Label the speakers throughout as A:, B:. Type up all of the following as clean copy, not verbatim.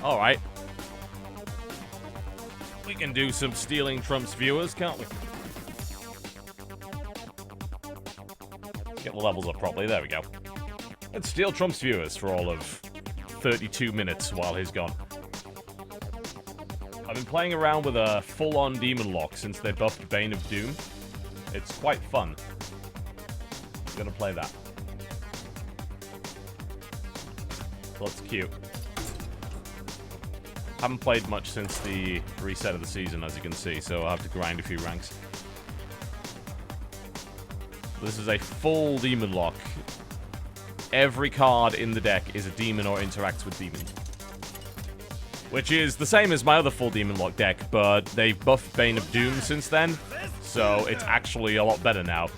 A: Alright. We can do some stealing Trump's viewers, can't we? Get the levels up properly. There we go. Let's steal Trump's viewers for all of 32 minutes while he's gone. I've been playing around with a full-on Demonlock since they buffed Bane of Doom. It's quite fun. I'm gonna play that. So that's cute. Haven't played much since the reset of the season, as you can see, so I'll have to grind a few ranks. This is a full Demonlock. Every card in the deck is a demon or interacts with demons. Which is the same as my other full Demonlock deck, but they've buffed Bane of Doom since then, so it's actually a lot better now.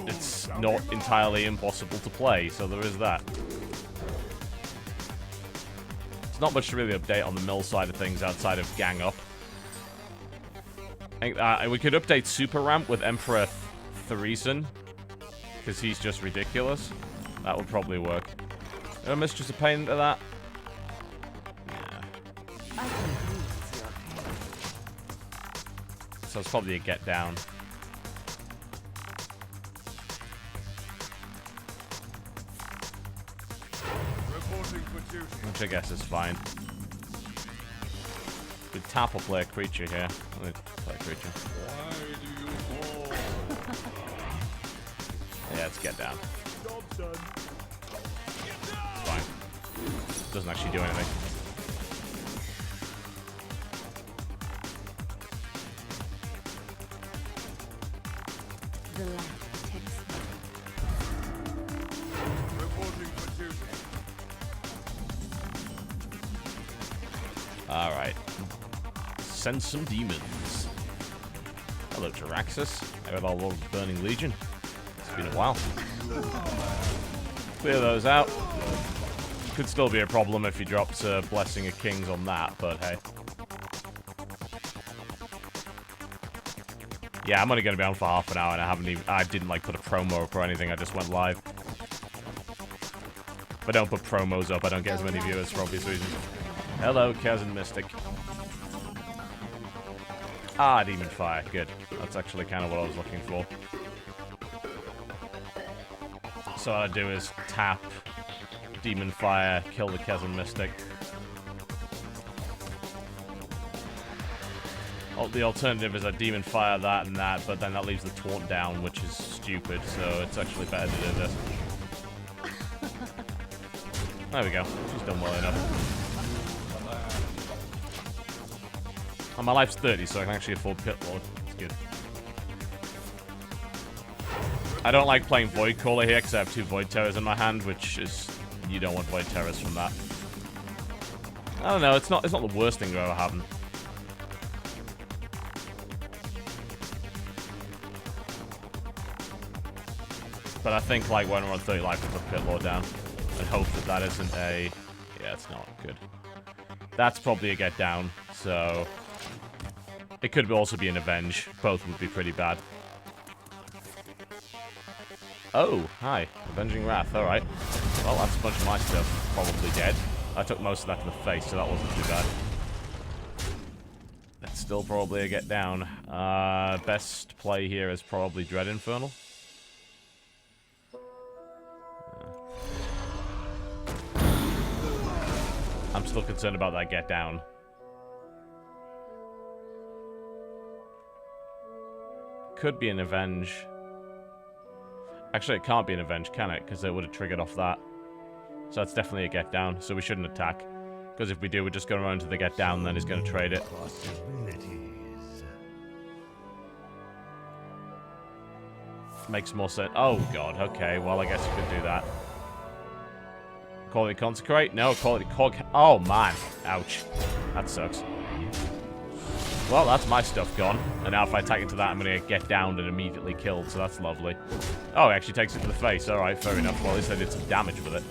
A: It's not entirely impossible to play, so there is that. There's not much to really update on the mill side of things outside of gang up. I think we could update Super Ramp with Emperor Threeson, because he's just ridiculous. That would probably work. Mistress of Pain into that? Yeah. So it's probably a get down. Which I guess is fine. Could tap or play a creature here. I'm gonna play a creature. Yeah, let's get down. Fine. Doesn't actually do anything. Alright. Send some demons. Hello, Jaraxxus. I got all of Burning Legion. It's been a while. Clear those out. Could still be a problem if he drops a Blessing of Kings on that, but hey. Yeah, I'm only going to be on for half an hour, and I didn't like put a promo up or anything. I just went live. If I don't put promos up, I don't get as many viewers for obvious reasons. Hello, Kazan Mystic. Ah, Demon Fire. Good. That's actually kind of what I was looking for. So what I do is tap Demon Fire, kill the Kazan Mystic. Oh, the alternative is I Demon Fire that and that, but then that leaves the Taunt down, which is stupid, so it's actually better to do this. There we go. She's done well enough. And my life's 30, so I can actually afford Pit Lord. It's good. I don't like playing Void Caller here because I have 2 Void Terrors in my hand, which is... You don't want Void Terrors from that. I don't know, it's not the worst thing that ever happened. But I think, like, when we're on 30 life, we'll put Pit Lord down. And hope that that isn't a... Yeah, it's not good. That's probably a get down, so... It could also be an Avenge. Both would be pretty bad. Oh, hi. Avenging Wrath, alright. Well, that's a bunch of my stuff. Probably dead. I took most of that to the face, so that wasn't too bad. That's still probably a get down. Best play here is probably Dread Infernal. I'm still concerned about that get down. Could be an Avenge. Actually, it can't be an Avenge, can it? Because it would have triggered off that. So that's definitely a get down, so we shouldn't attack. Because if we do, we're just going to run into the get down, and then he's going to trade it. Makes more sense. Oh, God. Okay, well, I guess you could do that. Quality Consecrate? No, Quality Cog. Oh, man. Ouch. That sucks. Well, that's my stuff gone. And now if I attack into that, I'm going to get downed and immediately killed, so that's lovely. Oh, it actually takes it to the face. Alright, fair enough. Well, at least I did some damage with it.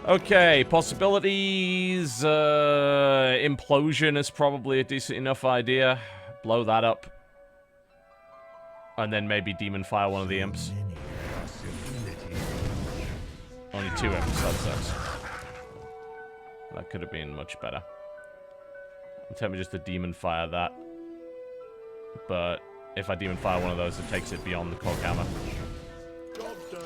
A: Okay, possibilities. Implosion is probably a decent enough idea. Blow that up. And then maybe Demon Fire one of the imps. Only 2 imps, that sucks. That could have been much better. I'm tempted just to demon fire that. But if I demon fire one of those, it takes it beyond the cog hammer.
B: Job's done.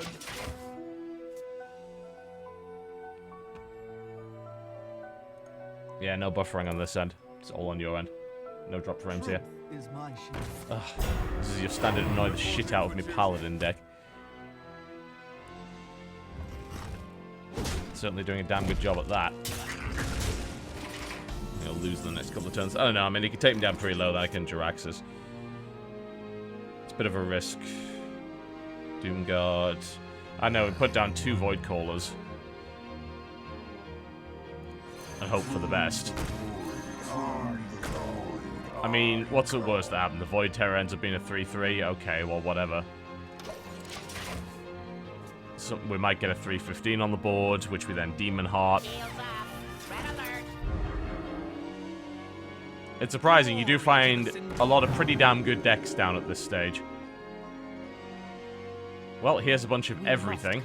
A: Yeah, no buffering on this end. It's all on your end. No drop frames here. Ugh, this is your standard annoy the shit out of me Paladin deck. Certainly doing a damn good job at that. He'll lose the next couple of turns. I don't know, I mean, he can take him down pretty low, then I can Jiraxis. It's a bit of a risk. Doomguard. I know, we put down 2 Void Callers. And hope for the best. I mean, what's the worst that happened? The Void Terror ends up being a 3-3? Okay, well, whatever. So we might get a 3-15 on the board, which we then Demon Heart. It's surprising, you do find a lot of pretty damn good decks down at this stage. Well, here's a bunch of everything.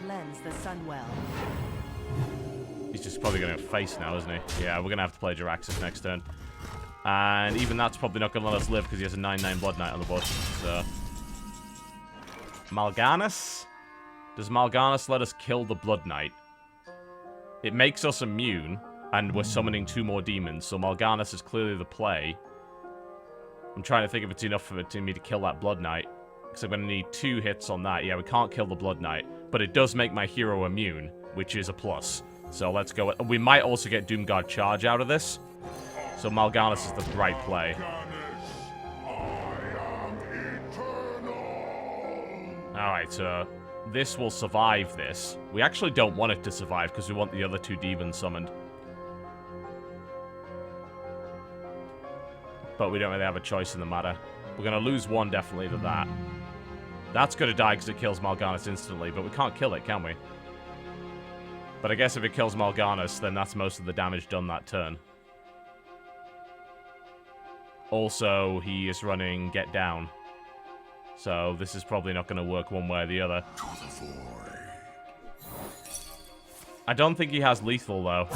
A: He's just probably going to face now, isn't he? Yeah, we're going to have to play Jiraxis next turn. And even that's probably not going to let us live because he has a 9-9 Blood Knight on the board. So, Mal'Ganis? Does Mal'Ganis let us kill the Blood Knight? It makes us immune, and we're summoning 2 more demons, so Mal'Ganis is clearly the play. I'm trying to think if it's enough for me to kill that Blood Knight. Because I'm going to need 2 hits on that. Yeah, we can't kill the Blood Knight, but it does make my hero immune, which is a plus. So let's go. We might also get Doomguard Charge out of this. So Mal'Ganis is the right play. Alright, so this will survive this. We actually don't want it to survive because we want the other 2 demons summoned. But we don't really have a choice in the matter. We're going to lose 1 definitely to that. That's going to die because it kills Mal'Ganis instantly, but we can't kill it, can we? But I guess if it kills Mal'Ganis, then that's most of the damage done that turn. Also, he is running Get Down. So this is probably not going to work one way or the other. I don't think he has lethal, though.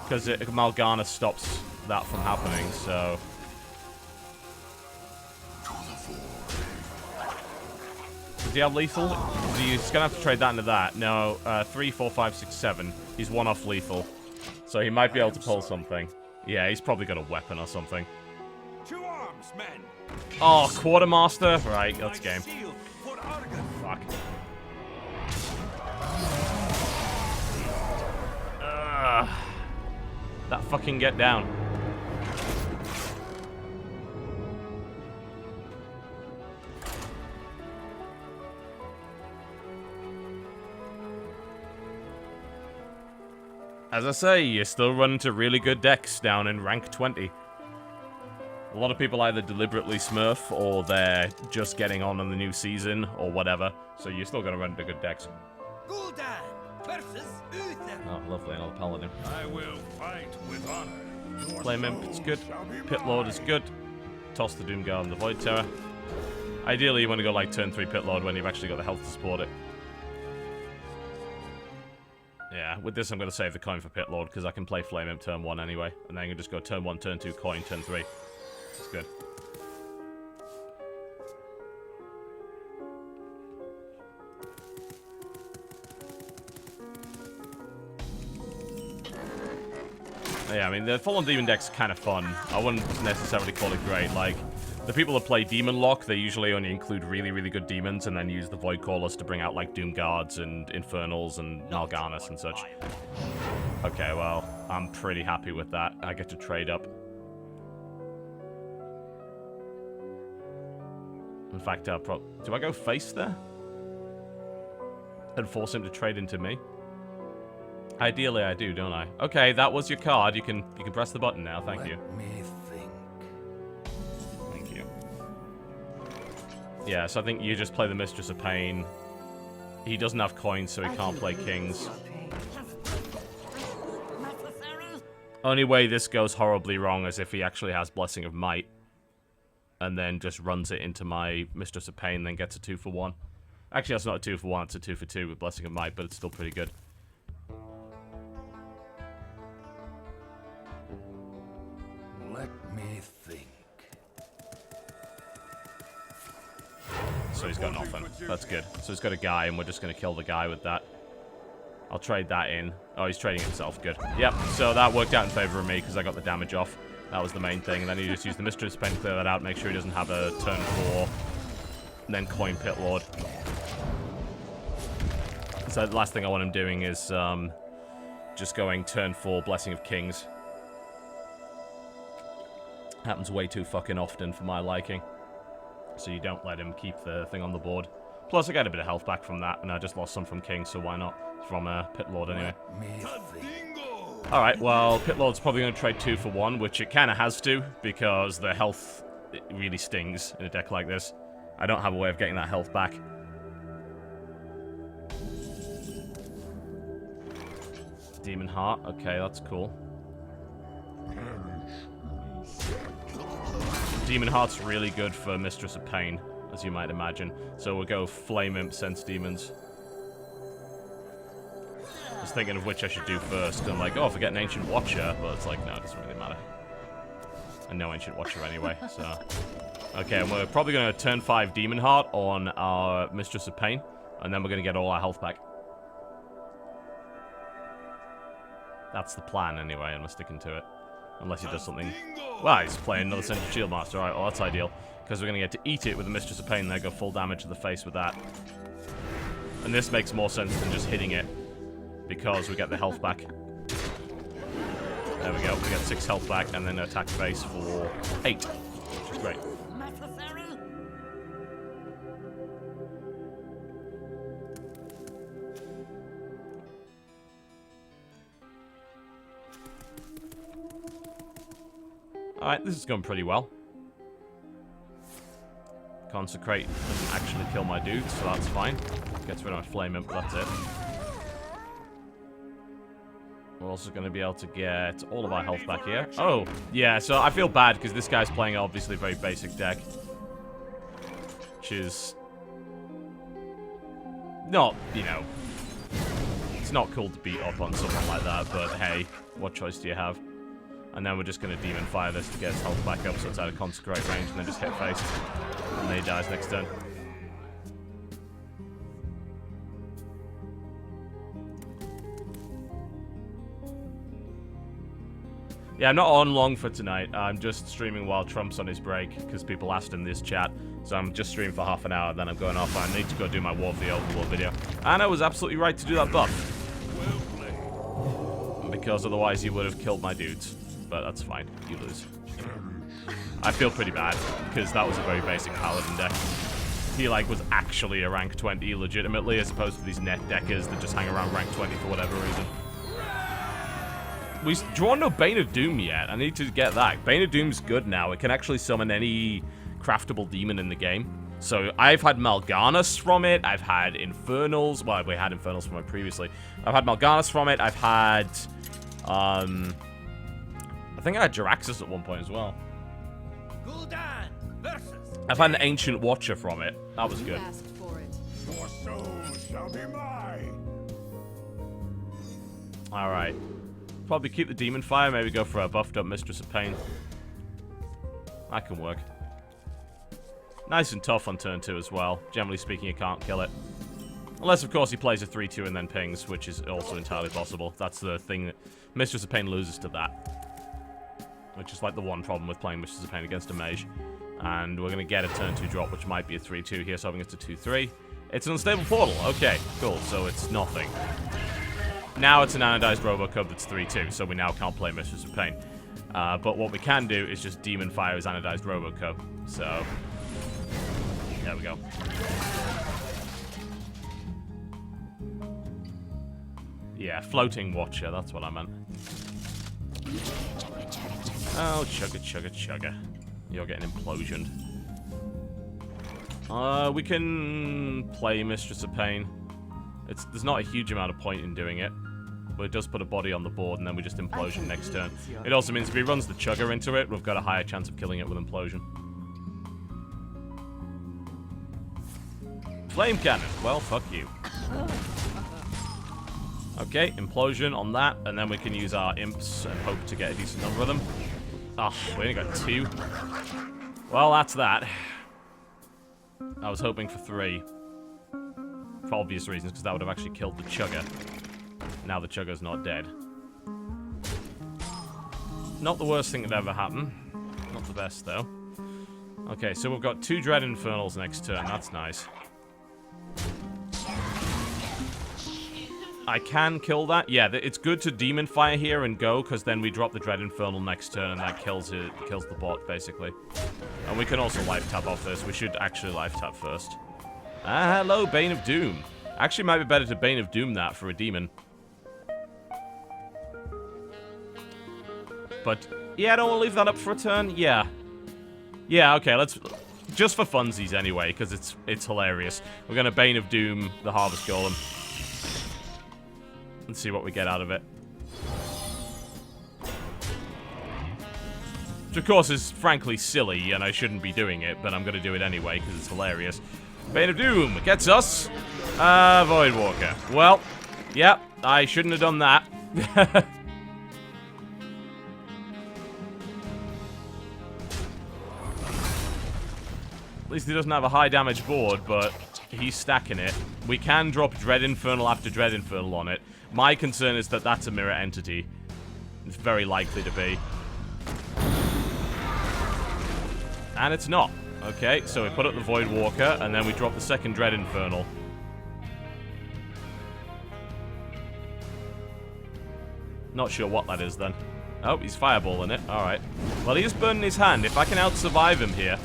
A: Because Mal'Ganis stops that from happening, so... Does he have lethal? He's going to have to trade that into that. No, 3, 4, 5, 6, 7. He's 1 off lethal. So he might be able to pull something. Yeah, he's probably got a weapon or something.
B: To arms, men.
A: Oh, Quartermaster? Right, that's game. Fuck. That fucking Get Down. As I say, you still run into really good decks down in rank 20. A lot of people either deliberately smurf, or they're just getting on in the new season, or whatever. So you're still going to run into good decks. Oh, lovely, another Paladin.
B: I will fight with honor.
A: Flame Imp is good. Pit Lord is good. Toss the Doomguard and the Void Terror. Ideally, you want to go like turn 3 Pit Lord when you've actually got the health to support it. Yeah, with this I'm going to save the coin for Pit Lord, because I can play Flame Imp turn 1 anyway. And then I can just go turn 1, turn 2, coin, turn 3. It's good. Yeah, I mean, the Fallen Demon deck's kind of fun. I wouldn't necessarily call it great. Like, the people that play Demonlock, they usually only include really, really good demons and then use the Void Callers to bring out, like, Doomguards and Infernals and Mal'Ganis and such. Okay, well, I'm pretty happy with that. I get to trade up. In fact, do I go face there? And force him to trade into me? Ideally, I do, don't I? Okay, that was your card. You can press the button now. Thank you.
B: Let me think.
A: Thank you. Yeah, so I think you just play the Mistress of Pain. He doesn't have coins, so he can't play kings. Only way this goes horribly wrong is if he actually has Blessing of Might. And then just runs it into my Mistress of Pain, then gets a 2 for 1. Actually, that's not a 2 for 1, it's a 2 for 2 with Blessing of Might, but it's still pretty good. so he's got nothing. That's good. So he's got a guy, and we're just going to kill the guy with that. I'll trade that in. Oh, he's trading himself. Good. Yep, so that worked out in favor of me because I got the damage off. That was the main thing. And then he just used the Mistress Pen to clear that out, make sure he doesn't have a turn 4, and then coin Pit Lord. So the last thing I want him doing is just going turn 4, Blessing of Kings. Happens way too fucking often for my liking. So you don't let him keep the thing on the board. Plus, I got a bit of health back from that, and I just lost some from King, so why not? From Pit Lord anyway. Alright, well, Pit Lord's probably going to trade 2 for 1, which it kind of has to, because the health it really stings in a deck like this. I don't have a way of getting that health back. Demon Heart, okay, that's cool. Demon Heart's really good for Mistress of Pain, as you might imagine. So we'll go Flame Imp, Sense Demons. I was thinking of which I should do first. I'm like, oh, if I get an Ancient Watcher, but it's like, no, it doesn't really matter. And no Ancient Watcher anyway, so... Okay, and we're probably going to turn 5 Demon Heart on our Mistress of Pain, and then we're going to get all our health back. That's the plan anyway, and we're sticking to it. Unless he does something... Well, he's playing another Sentient Shield Master. Alright, well, that's ideal. Because we're going to get to eat it with the Mistress of Pain, and then go full damage to the face with that. And this makes more sense than just hitting it. Because we get the health back. There we go. We get 6 health back, and then attack face for 8. Which is great. Alright, this is going pretty well. Consecrate doesn't actually kill my dude, so that's fine. Gets rid of my Flame Imp, but that's it. We're also going to be able to get all of our health back here. Oh, yeah, so I feel bad because this guy's playing obviously a very basic deck. Which is... not, you know... It's not cool to beat up on someone like that, but hey, what choice do you have? And then we're just going to Demon Fire this to get his health back up so it's out of Consecrate range, and then just hit face. And then he dies next turn. Yeah, I'm not on long for tonight. I'm just streaming while Trump's on his break, because people asked in this chat. So I'm just streaming for half an hour, then I'm going off. I need to go do my War of the Overlord video. And I was absolutely right to do that buff. Because otherwise you would have killed my dudes. But that's fine. You lose. I feel pretty bad, because that was a very basic Paladin deck. He, like, was actually a rank 20 legitimately, as opposed to these net deckers that just hang around rank 20 for whatever reason. We've drawn no Bane of Doom yet. I need to get that. Bane of Doom's good now. It can actually summon any craftable demon in the game. So I've had Mal'Ganis from it. I've had Infernals. Well, we had Infernals from it previously. I've had Mal'Ganis from it. I've had... I think I had Jaraxxus at one point as well. I've had an Ancient Watcher from it. That was good.
B: Your soul shall be mine.
A: Alright. Probably keep the Demon Fire. Maybe go for a buffed up Mistress of Pain. That can work. Nice and tough on turn 2 as well. Generally speaking, you can't kill it. Unless, of course, he plays a 3-2 and then pings, which is also entirely possible. That's the thing that... Mistress of Pain loses to that. Which is like the one problem with playing Mistress of Pain against a Mage. And we're going to get a turn 2 drop, which might be a 3-2 here, so having it to 2-3. It's an unstable portal. Okay, cool. So it's nothing. Now it's an anodized Robocub that's 3-2, so we now can't play Mistress of Pain. But what we can do is just Demon Fire his anodized Robocub. So... there we go. Yeah, Floating Watcher, that's what I meant. Oh, chugga. You're getting implosioned. We can play Mistress of Pain. There's not a huge amount of point in doing it. But it does put a body on the board, and then we just implosion next turn. It also means if he runs the chugger into it, we've got a higher chance of killing it with implosion. Flame Cannon. Well, fuck you. Okay, implosion on that, and then we can use our imps and hope to get a decent number of them. Oh, we only got 2. Well, that's that. I was hoping for 3. For obvious reasons, because that would have actually killed the Chugger. Now the Chugger's not dead. Not the worst thing that ever happened. Not the best, though. Okay, so we've got 2 Dread Infernals next turn. That's nice. I can kill that. Yeah, it's good to Demon Fire here and go, because then we drop the Dread Infernal next turn, and that kills the bot, basically. And we can also life tap off this. We should actually life tap first. Ah, hello, Bane of Doom. Actually, might be better to Bane of Doom that for a demon. But, yeah, I don't want to leave that up for a turn. Yeah. Yeah, okay, let's... Just for funsies, anyway, because it's hilarious. We're going to Bane of Doom the Harvest Golem. And see what we get out of it. Which, of course, is frankly silly, and I shouldn't be doing it, but I'm going to do it anyway, because it's hilarious. Bane of Doom gets us. Voidwalker. Well, yep, I shouldn't have done that. At least he doesn't have a high damage board, but he's stacking it. We can drop Dread Infernal after Dread Infernal on it. My concern is that that's a mirror entity. It's very likely to be. And it's not. Okay, so we put up the Voidwalker, and then we drop the second Dread Infernal. Not sure what that is, then. Oh, he's fireballing it. Alright. Well, he is burning his hand. If I can out-survive him here...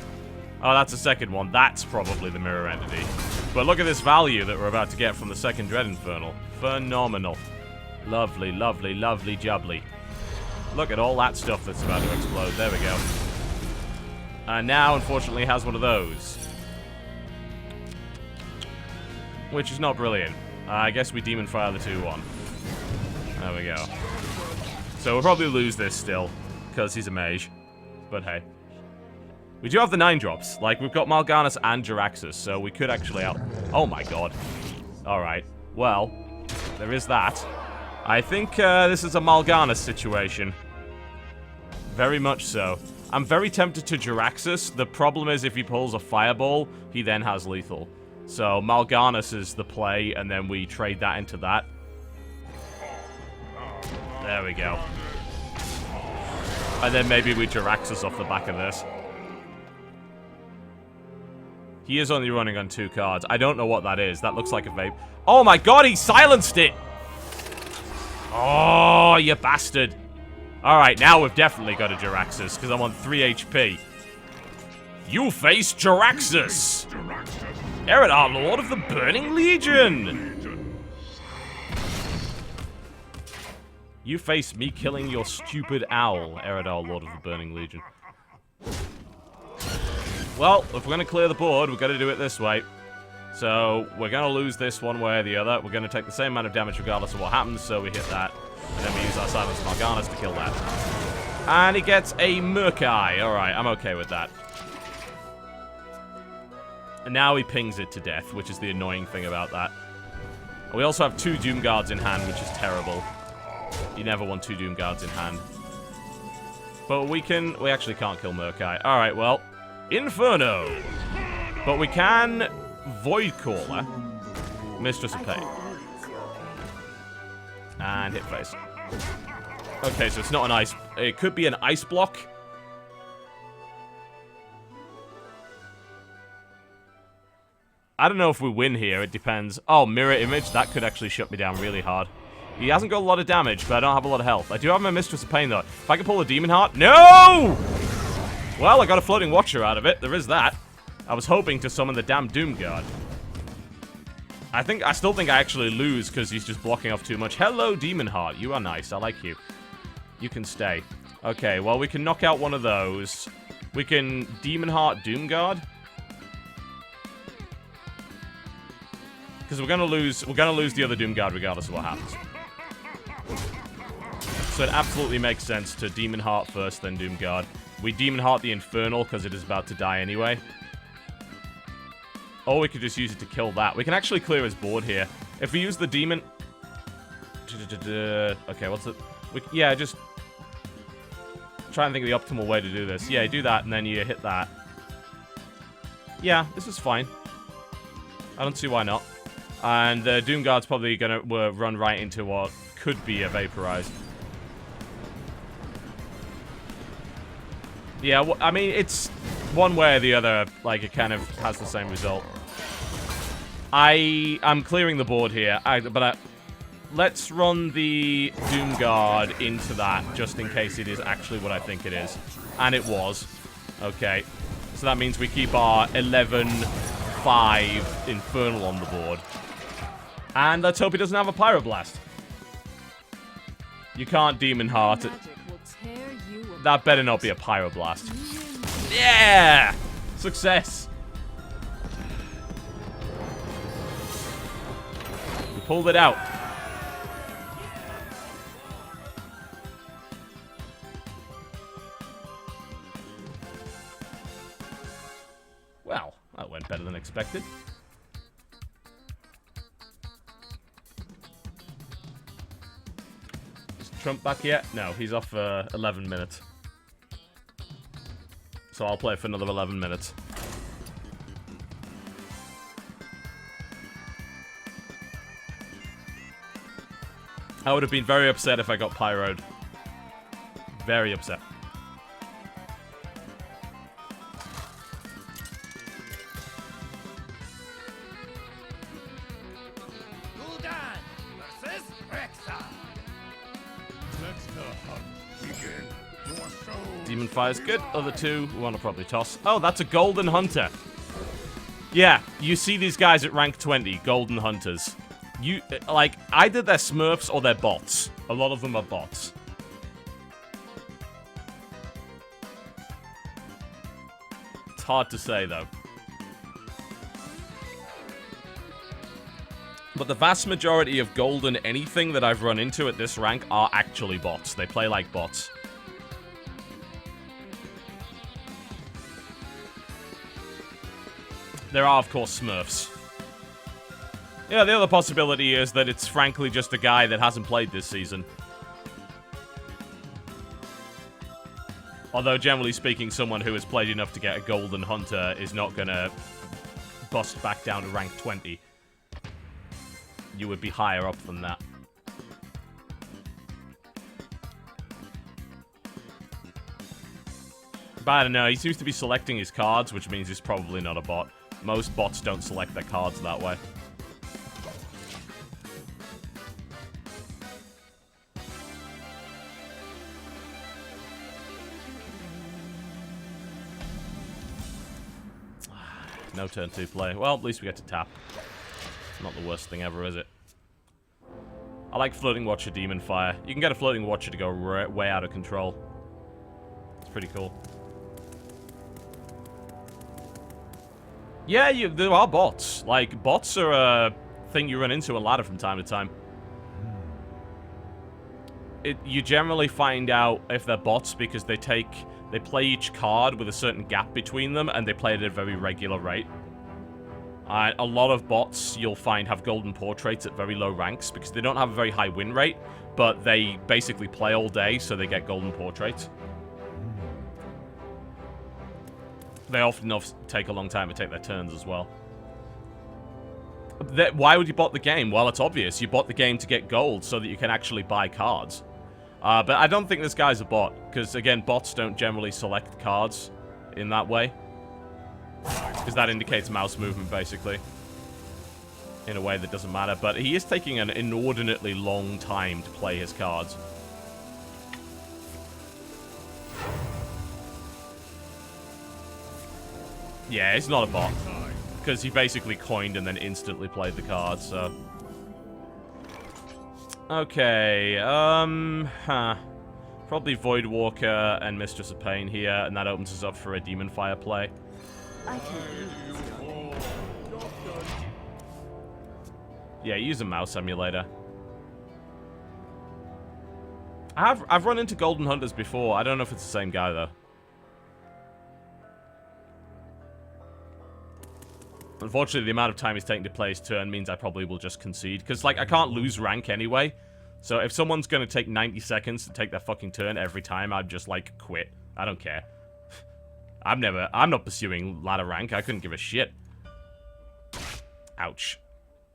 A: Oh, that's the second one. That's probably the mirror entity. But look at this value that we're about to get from the second Dread Infernal. Phenomenal. Lovely, lovely, lovely jubbly. Look at all that stuff that's about to explode. There we go. And now, unfortunately, has one of those. Which is not brilliant. I guess we Demon Fire the 2-1. There we go. So we'll probably lose this still, because he's a mage. But hey. We do have the 9-drops. Like, we've got Mal'Ganis and Jaraxxus, so we could actually out... Oh my god. Alright. Well, there is that. I think this is a Mal'Ganis situation. Very much so. I'm very tempted to Jaraxxus. The problem is if he pulls a fireball, he then has lethal. So Mal'Ganis is the play, and then we trade that into that. There we go. And then maybe we Jaraxxus off the back of this. He is only running on 2 cards. I don't know what that is. That looks like a vape. Oh my god, he silenced it! Oh, you bastard. Alright, now we've definitely got a Jaraxxus, because I'm on 3 HP. You face Jaraxxus! Eredar, Lord of the Burning Legion! You face me killing your stupid owl, Eredar, Lord of the Burning Legion. Well, if we're going to clear the board, we've got to do it this way. So, we're going to lose this one way or the other. We're going to take the same amount of damage regardless of what happens, so we hit that. And then we use our Silence Mal'Ganis to kill that. And he gets a Murk-Eye. Alright, I'm okay with that. And now he pings it to death, which is the annoying thing about that. We also have 2 Doom Guards in hand, which is terrible. You never want 2 Doom Guards in hand. But we actually can't kill Murk-Eye. Alright, well... Inferno! But we can Voidcaller, Mistress of Pain. And hit face. Okay, so it's not an ice... It could be an ice block. I don't know if we win here, it depends. Oh, Mirror Image, that could actually shut me down really hard. He hasn't got a lot of damage, but I don't have a lot of health. I do have my Mistress of Pain, though. If I can pull a Demon Heart... No! Well, I got a Floating Watcher out of it. There is that. I was hoping to summon the damn Doom Guard. I still think I actually lose because he's just blocking off too much. Hello, Demon Heart. You are nice. I like you. You can stay. Okay, well, we can knock out one of those. We can Demon Heart Doom Guard. Because we're gonna lose the other Doom Guard regardless of what happens. So it absolutely makes sense to Demon Heart first, then Doom Guard. We Demon Heart the Infernal because it is about to die anyway. Or we could just use it to kill that. We can actually clear his board here. If we use the Demon... Okay, what's it? Yeah, just... Try and think of the optimal way to do this. Yeah, you do that, and then you hit that. Yeah, this is fine. I don't see why not. And the Doomguard's probably gonna run right into what could be a Vaporize. Yeah, well, I mean, it's one way or the other, like, it kind of has the same result. I'm clearing the board here, let's run the Doomguard into that, just in case it is actually what I think it is. And it was. Okay. So that means we keep our 11-5 Infernal on the board. And let's hope he doesn't have a Pyroblast. You can't Demon Heart it. That better not be a Pyroblast. Yeah! Success! We pulled it out. Well, that went better than expected. Is Trump back yet? No, he's off for 11 minutes. So I'll play for another 11 minutes. I would have been very upset if I got pyroed. Very upset. Demon Fire's good. Other two, we want to probably toss. Oh, that's a Golden Hunter. Yeah, you see these guys at rank 20, Golden Hunters. You, like, either they're Smurfs or they're bots. A lot of them are bots. It's hard to say, though. But the vast majority of Golden anything that I've run into at this rank are actually bots. They play like bots. There are, of course, Smurfs. Yeah, the other possibility is that it's frankly just a guy that hasn't played this season. Although, generally speaking, someone who has played enough to get a Golden Hunter is not gonna bust back down to rank 20. You would be higher up than that. But I don't know, he seems to be selecting his cards, which means he's probably not a bot. Most bots don't select their cards that way. No turn 2 play. Well, at least we get to tap. Not the worst thing ever, is it? I like Floating Watcher Demon Fire. You can get a Floating Watcher to go way out of control. It's pretty cool. Yeah, there are bots. Like, bots are a thing you run into a ladder from time to time. You generally find out if they're bots because they play each card with a certain gap between them, and they play it at a very regular rate. A lot of bots, you'll find, have golden portraits at very low ranks because they don't have a very high win rate, but they basically play all day, so they get golden portraits. They often take a long time to take their turns as well. Why would you bot the game? Well, it's obvious. You bot the game to get gold so that you can actually buy cards. But I don't think this guy's a bot, because, again, bots don't generally select cards in that way. Because that indicates mouse movement, basically. In a way that doesn't matter. But he is taking an inordinately long time to play his cards. Yeah, it's not a bot. Because he basically coined and then instantly played the cards, so... Okay, probably Voidwalker and Mistress of Pain here, and that opens us up for a Demon Fire play. Yeah, use a mouse emulator. I've run into Golden Hunters before. I don't know if it's the same guy, though. Unfortunately, the amount of time he's taking to play his turn means I probably will just concede. Because, like, I can't lose rank anyway. So if someone's going to take 90 seconds to take their fucking turn every time, I'd just, like, quit. I don't care. I'm not pursuing ladder rank. I couldn't give a shit. Ouch.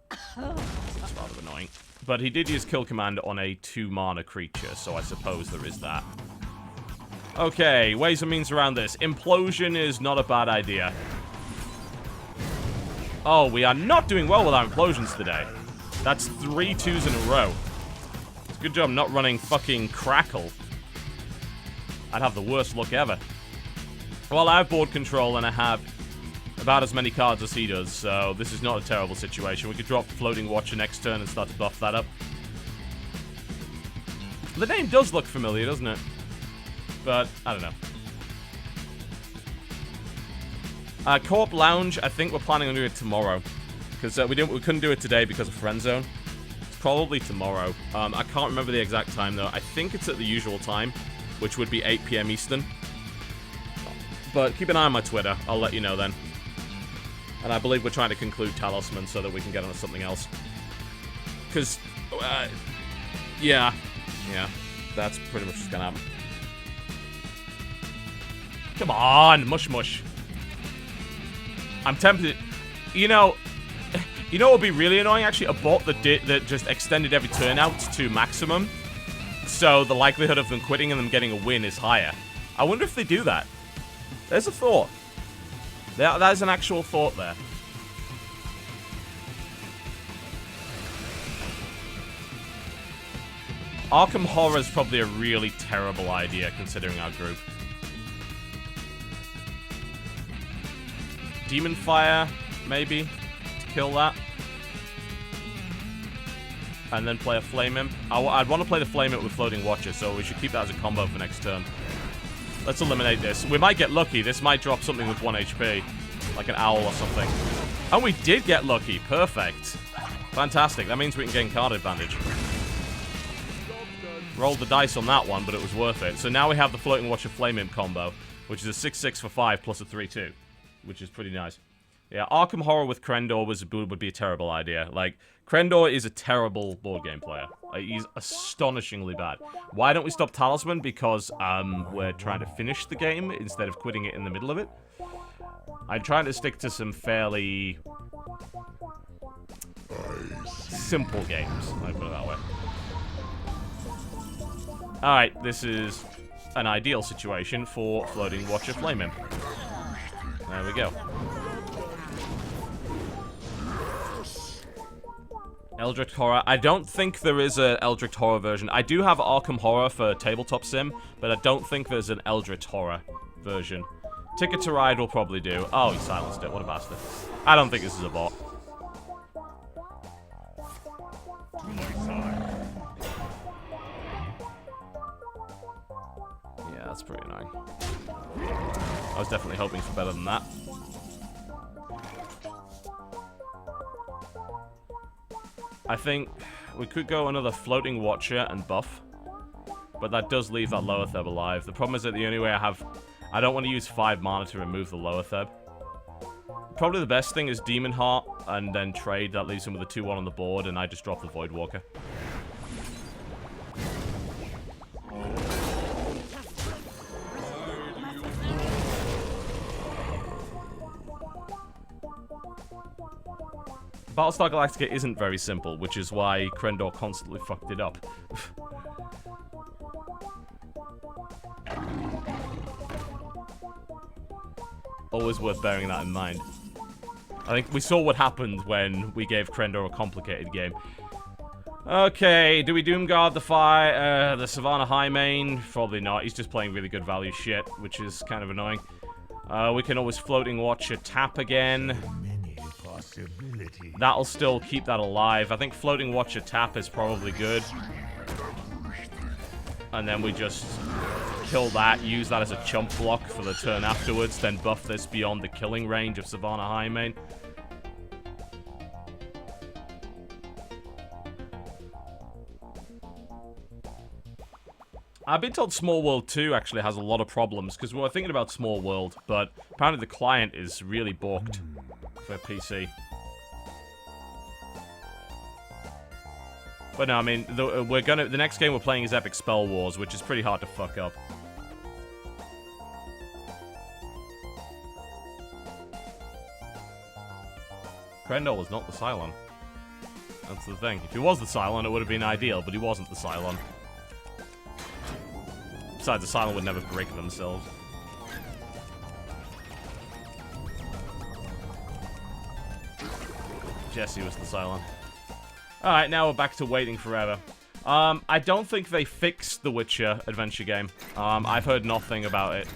A: That's rather annoying. But he did use Kill Command on a 2-mana creature, so I suppose there is that. Okay, ways and means around this. Implosion is not a bad idea. Oh, we are not doing well with our implosions today. That's 3 2s in a row. It's a good job not running fucking Crackle. I'd have the worst luck ever. Well, I have board control and I have about as many cards as he does, so this is not a terrible situation. We could drop Floating Watcher next turn and start to buff that up. The name does look familiar, doesn't it? But, I don't know. Co-op Lounge, I think we're planning on doing it tomorrow. Because we couldn't do it today because of Friend Zone. It's probably tomorrow. I can't remember the exact time, though. I think it's at the usual time, which would be 8 PM Eastern. But keep an eye on my Twitter. I'll let you know then. And I believe we're trying to conclude Talisman so that we can get on to something else. Because, yeah, that's pretty much what's gonna happen. Come on, mush mush. I'm tempted. You know what would be really annoying, actually? A bot that just extended every turn out to maximum. So the likelihood of them quitting and them getting a win is higher. I wonder if they do that. There's a thought. There's an actual thought there. Arkham Horror is probably a really terrible idea considering our group. Demon Fire, maybe, to kill that. And then play a Flame Imp. I'd want to play the Flame Imp with Floating Watcher, so we should keep that as a combo for next turn. Let's eliminate this. We might get lucky. This might drop something with 1 HP. Like an owl or something. And we did get lucky. Perfect. Fantastic. That means we can gain card advantage. Rolled the dice on that one, but it was worth it. So now we have the Floating Watcher Flame Imp combo, which is a 6/6 for 5 plus a 3/2. Which is pretty nice. Yeah, Arkham Horror with Krendor would be a terrible idea. Like, Krendor is a terrible board game player. Like, he's astonishingly bad. Why don't we stop Talisman? Because we're trying to finish the game instead of quitting it in the middle of it. I'm trying to stick to some fairly simple games, I put it that way. Alright, this is an ideal situation for Floating Watcher Flame Imp. There we go. Eldritch Horror. I don't think there is an Eldritch Horror version. I do have Arkham Horror for Tabletop Sim, but I don't think there's an Eldritch Horror version. Ticket to Ride will probably do. Oh, he silenced it. What a bastard. I don't think this is a bot.
B: To my side.
A: Yeah, that's pretty annoying. I was definitely hoping for better than that. I think we could go another Floating Watcher and buff. But that does leave that Lower Theb alive. The problem is that the only way I don't want to use 5 mana to remove the Lower Theb. Probably the best thing is Demon Heart, and then trade. That leaves him with a 2/1 on the board, and I just drop the Void Walker. Battlestar Galactica isn't very simple, which is why Krendor constantly fucked it up. Always worth bearing that in mind. I think we saw what happened when we gave Krendor a complicated game. Okay, do we Doomguard the Savannah High main? Probably not. He's just playing really good value shit, which is kind of annoying. We can always Floating Watcher tap again. That'll still keep that alive. I think Floating Watcher tap is probably good. And then we just kill that, use that as a chump block for the turn afterwards, then buff this beyond the killing range of Savannah High main. I've been told Small World 2 actually has a lot of problems, because we were thinking about Small World, but apparently the client is really balked for PC. But no, I mean, the next game we're playing is Epic Spell Wars, which is pretty hard to fuck up. Krendor was not the Cylon. That's the thing. If he was the Cylon, it would have been ideal, but he wasn't the Cylon. Besides, the Cylon would never break themselves. Jesse was the Cylon. Alright, now we're back to waiting forever. I don't think they fixed the Witcher adventure game. I've heard nothing about it.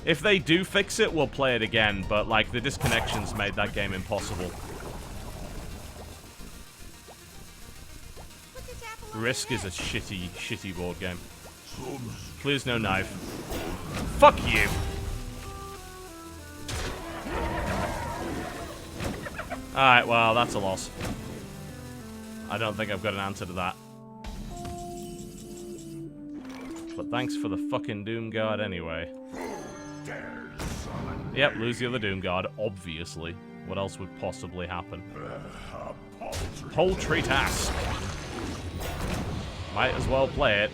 A: If they do fix it, we'll play it again, but, like, the disconnections made that game impossible. Risk is a shitty board game. Please no knife. Fuck you! Alright, well, that's a loss. I don't think I've got an answer to that. But thanks for the fucking Doom Guard anyway. Yep, lose the other Doom Guard, obviously. What else would possibly happen? Poultry task. Might as well play it.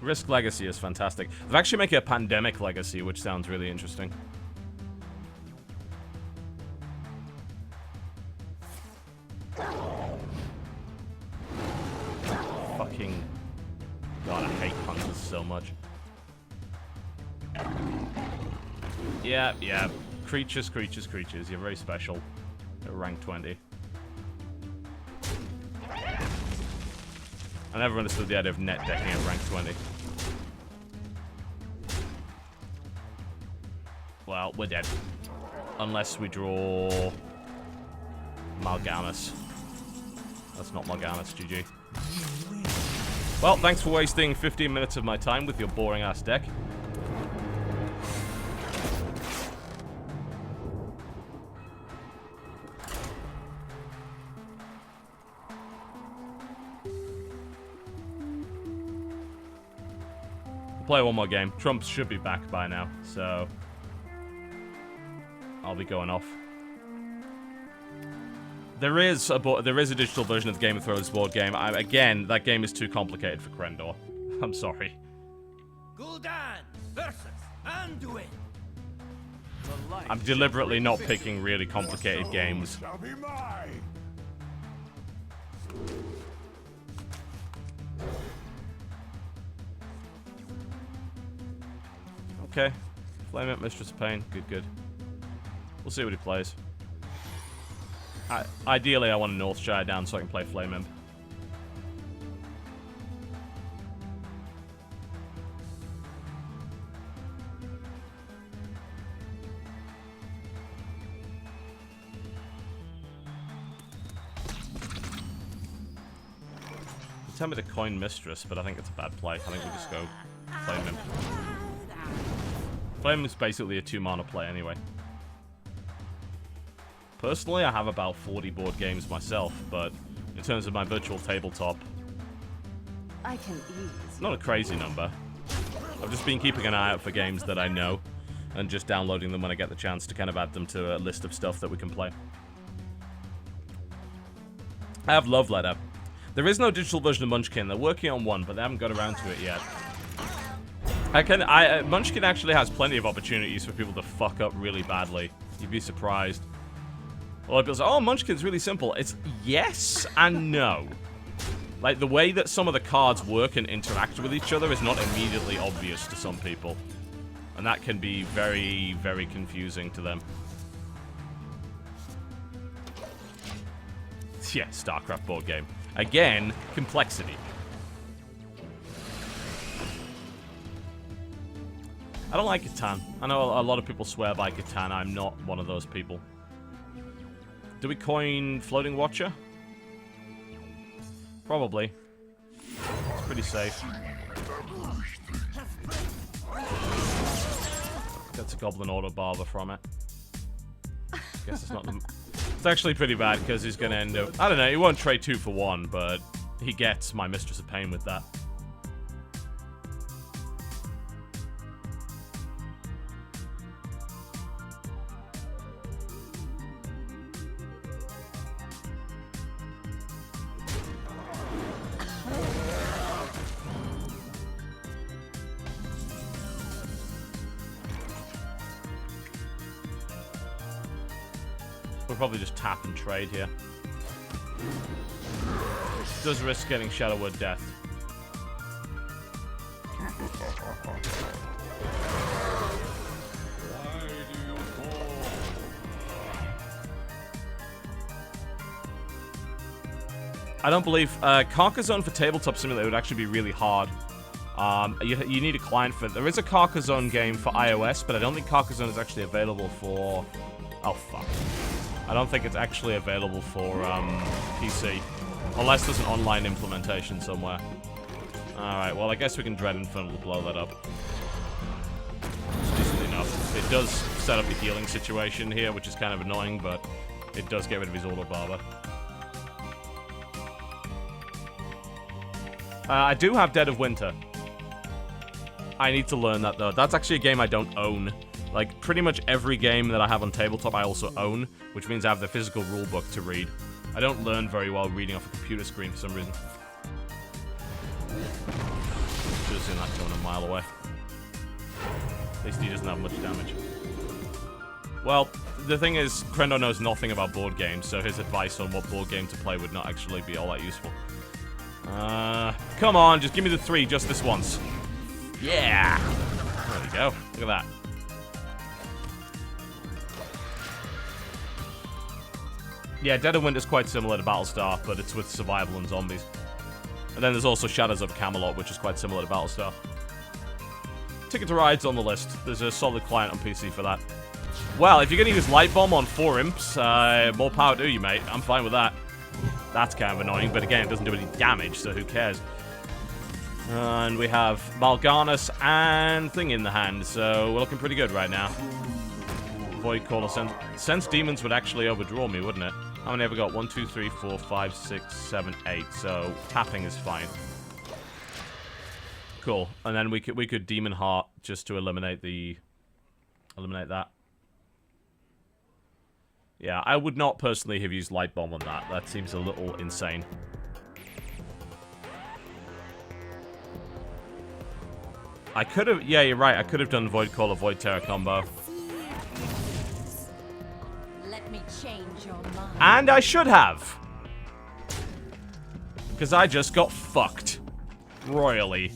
A: Risk Legacy is fantastic. They're actually making a Pandemic Legacy, which sounds really interesting. Fucking... God, I hate Hunters so much. Yeah. Creatures. You're very special. At rank 20. I never understood the idea of net decking at rank 20. Well, we're dead. Unless we draw... Mal'Ganis. That's not Mal'Ganis, GG. Well, thanks for wasting 15 minutes of my time with your boring-ass deck. Play one more game. Trump should be back by now, so I'll be going off. There is a digital version of the Game of Thrones board game. Again, that game is too complicated for Krendor. I'm sorry.
C: Gul'dan versus Anduin.
A: I'm deliberately not picking really complicated games.
B: Shall be mine.
A: Okay. Flame Imp, Mistress of Pain. Good. We'll see what he plays. Ideally, I want to Northshire down so I can play Flame Imp. Tell me to coin Mistress, but I think it's a bad play. I think we just go Flame Imp. Flame is basically a 2-mana play anyway. Personally, I have about 40 board games myself, but in terms of my virtual tabletop,
D: I can ease.
A: not a crazy number. I've just been keeping an eye out for games that I know, and just downloading them when I get the chance to kind of add them to a list of stuff that we can play. I have Love Letter. There is no digital version of Munchkin. They're working on one, but they haven't got around to it yet. Munchkin actually has plenty of opportunities for people to fuck up really badly. You'd be surprised. A lot of people say, oh, Munchkin's really simple. It's yes and no. Like, the way that some of the cards work and interact with each other is not immediately obvious to some people. And that can be very, very confusing to them. Yeah, StarCraft board game. Again, complexity. I don't like Catan. I know a lot of people swear by Catan. I'm not one of those people. Do we coin Floating Watcher? Probably. It's pretty safe. Gets a Goblin Auto Barber from it. Guess it's not the... It's actually pretty bad because he's going to end up... I don't know, he won't trade 2 for 1, but he gets my Mistress of Pain with that. We'll probably just tap and trade here. Does risk getting Shadow Word death. I don't believe Carcassonne for Tabletop Simulator would actually be really hard. You need a client for it. There is a Carcassonne game for iOS, but I don't think Carcassonne is actually available for... Oh, fuck. I don't think it's actually available for PC. Unless there's an online implementation somewhere. Alright, well, I guess we can Dread Infernal to blow that up. It's decent enough. It does set up a healing situation here, which is kind of annoying, but it does get rid of his Auto Barber. I do have Dead of Winter. I need to learn that, though. That's actually a game I don't own. Like, pretty much every game that I have on tabletop I also own, which means I have the physical rulebook to read. I don't learn very well reading off a computer screen for some reason. Should have seen that coming a mile away. At least he doesn't have much damage. Well, the thing is, Crendo knows nothing about board games, so his advice on what board game to play would not actually be all that useful. Come on, just give me the 3 just this once. Yeah! There we go. Look at that. Yeah, Dead of Winter is quite similar to Battlestar, but it's with survival and zombies. And then there's also Shadows of Camelot, which is quite similar to Battlestar. Ticket to Ride's on the list. There's a solid client on PC for that. Well, if you're going to use Light Bomb on 4 imps, more power to you, mate. I'm fine with that. That's kind of annoying, but again, it doesn't do any damage, so who cares? And we have Mal'Ganis and Thing in the hand, so we're looking pretty good right now. Void Caller Sense Demons would actually overdraw me, wouldn't it? How many have we got? 1, 2, 3, 4, 5, 6, 7, 8. So tapping is fine. Cool. And then we could Demon Heart just to eliminate that. Yeah, I would not personally have used Light Bomb on that. That seems a little insane. I could have... Yeah, you're right. I could have done Void Caller, Void Terror combo.
D: Let me change your mind.
A: And I should have. Because I just got fucked. Royally.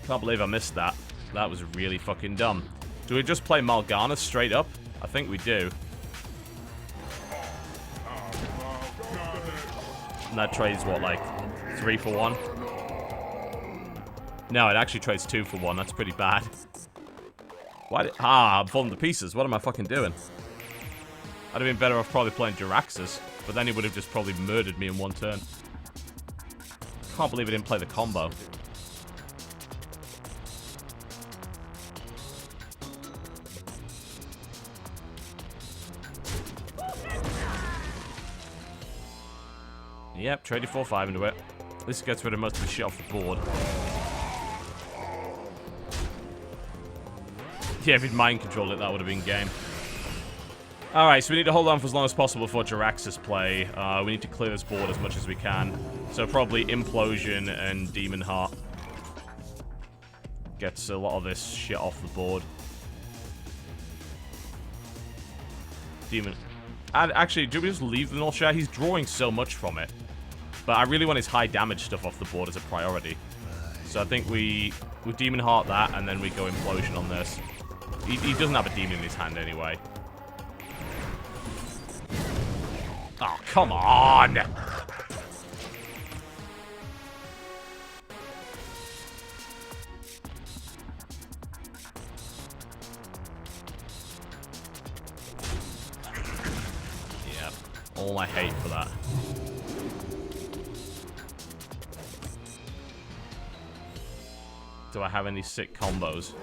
A: Can't believe I missed that. That was really fucking dumb. Do we just play Mal'Ganis straight up? I think we do. And that trades what, like 3 for 1? No, it actually trades 2 for 1. That's pretty bad. Why did... I'm falling to pieces. What am I fucking doing? I'd have been better off probably playing Jiraxxus, but then he would have just probably murdered me in 1 turn. Can't believe I didn't play the combo. Yep, traded 4-5 into it. This gets rid of most of the shit off the board. Yeah, if he'd mind controlled it, that would have been game. Alright, so we need to hold on for as long as possible before Jiraxxus play. We need to clear this board as much as we can. So probably Implosion and Demon Heart. Gets a lot of this shit off the board. Demon... And actually, do we just leave the North Shire? He's drawing so much from it. But I really want his high damage stuff off the board as a priority. So I think we Demon Heart that, and then we go Implosion on this. He doesn't have a demon in his hand anyway. Oh, come on! Yeah, all my hate for that. Do I have any sick combos?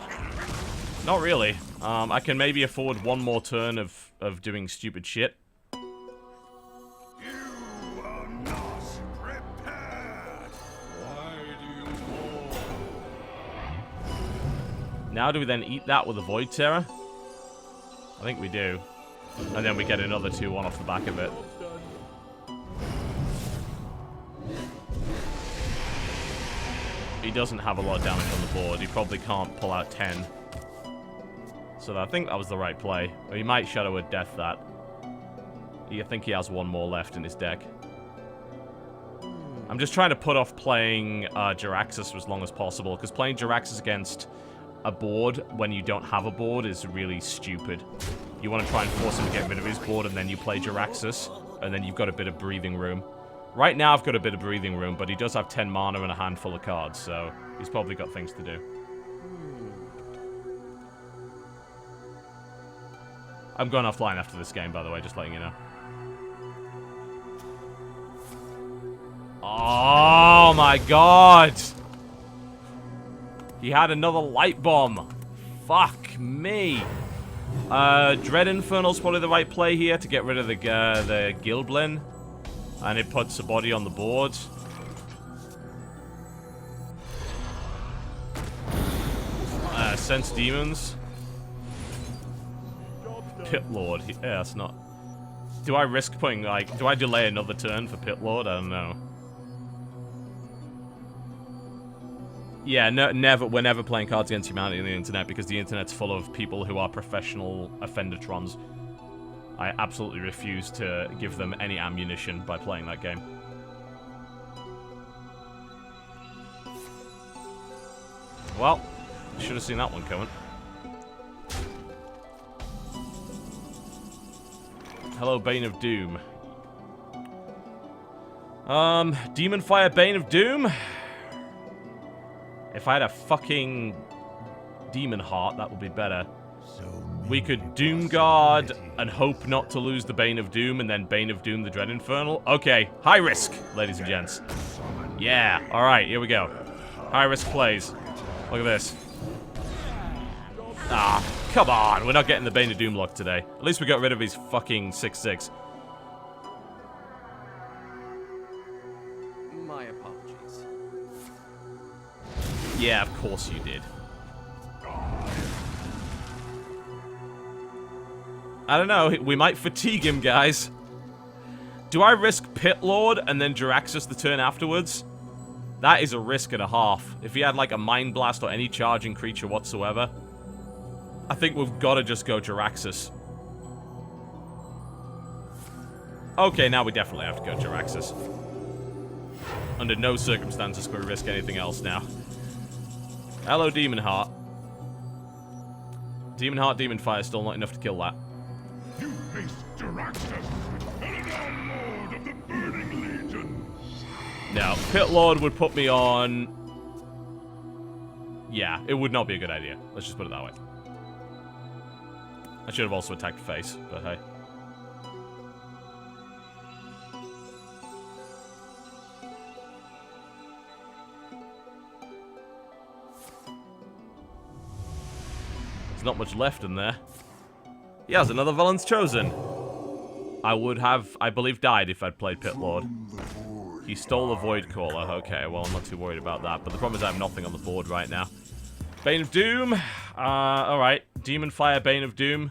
A: Not really. I can maybe afford 1 more turn of doing stupid shit.
B: You are not prepared. Why do you fall?
A: Now do we then eat that with a Void Terror? I think we do. And then we get another 2-1 off the back of it. He doesn't have a lot of damage on the board. He probably can't pull out 10. So I think that was the right play. Or he might Shadow of Death that. I think he has one more left in his deck. I'm just trying to put off playing Jiraxxus for as long as possible, because playing Jiraxxus against a board when you don't have a board is really stupid. You want to try and force him to get rid of his board, and then you play Jiraxxus, and then you've got a bit of breathing room. Right now I've got a bit of breathing room, but he does have 10 mana and a handful of cards, so he's probably got things to do. I'm going offline after this game, by the way, just letting you know. Oh my god! He had another light bomb. Fuck me. Dread Infernal's probably the right play here to get rid of the Gilblin. And it puts a body on the board. Sense Demons. Pit Lord. Yeah, that's not... Do I risk putting, like... Do I delay another turn for Pit Lord? I don't know. Yeah, never. We're never playing Cards Against Humanity on the internet because the internet's full of people who are professional offendertrons. I absolutely refuse to give them any ammunition by playing that game. Well, should have seen that one coming. Hello, Bane of Doom. Demon Fire Bane of Doom? If I had a fucking Demon Heart, that would be better. We could Doom Guard and hope not to lose the Bane of Doom, and then Bane of Doom the Dread Infernal. Okay, high risk, ladies and gents. Yeah, alright, here we go. High risk plays. Look at this. Ah, come on, we're not getting the Bane of Doom lock today. At least we got rid of his fucking 6/6.
C: My apologies.
A: Yeah, of course you did. I don't know, we might fatigue him, guys. Do I risk Pit Lord and then Jiraxxus the turn afterwards? That is a risk and a half. If he had like a Mind Blast or any charging creature whatsoever, I think we've got to just go Jiraxxus. Okay, now we definitely have to go Jiraxxus. Under no circumstances can we risk anything else now. Hello, Demon Heart. Demon Heart, Demon Fire, still not enough to kill that.
B: You face Jiraxxus, Paladin Lord of the Burning Legion.
A: No, Pit Lord would put me on... Yeah, it would not be a good idea. Let's just put it that way. I should have also attacked face, but hey. There's not much left in there. He has another Villain's Chosen. I would have, I believe, died if I'd played Pit Lord. He stole a Void Caller. Okay, well, I'm not too worried about that. But the problem is I have nothing on the board right now. Bane of Doom. Alright. Demon Fire, Bane of Doom.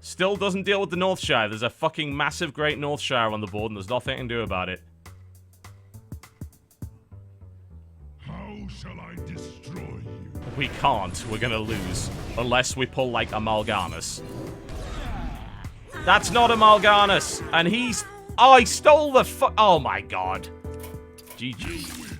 A: Still doesn't deal with the Northshire. There's a fucking massive Great Northshire on the board, and there's nothing I can do about it.
B: How shall I destroy you?
A: We can't. We're gonna lose. Unless we pull, like, a Mal'Ganis. That's not a Mal'Ganis! And he's... Oh, he stole the oh my god. GG.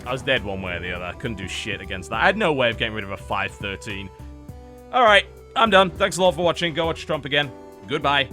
A: I was dead one way or the other. I couldn't do shit against that. I had no way of getting rid of a 5/13. Alright, I'm done. Thanks a lot for watching. Go watch Trump again. Goodbye.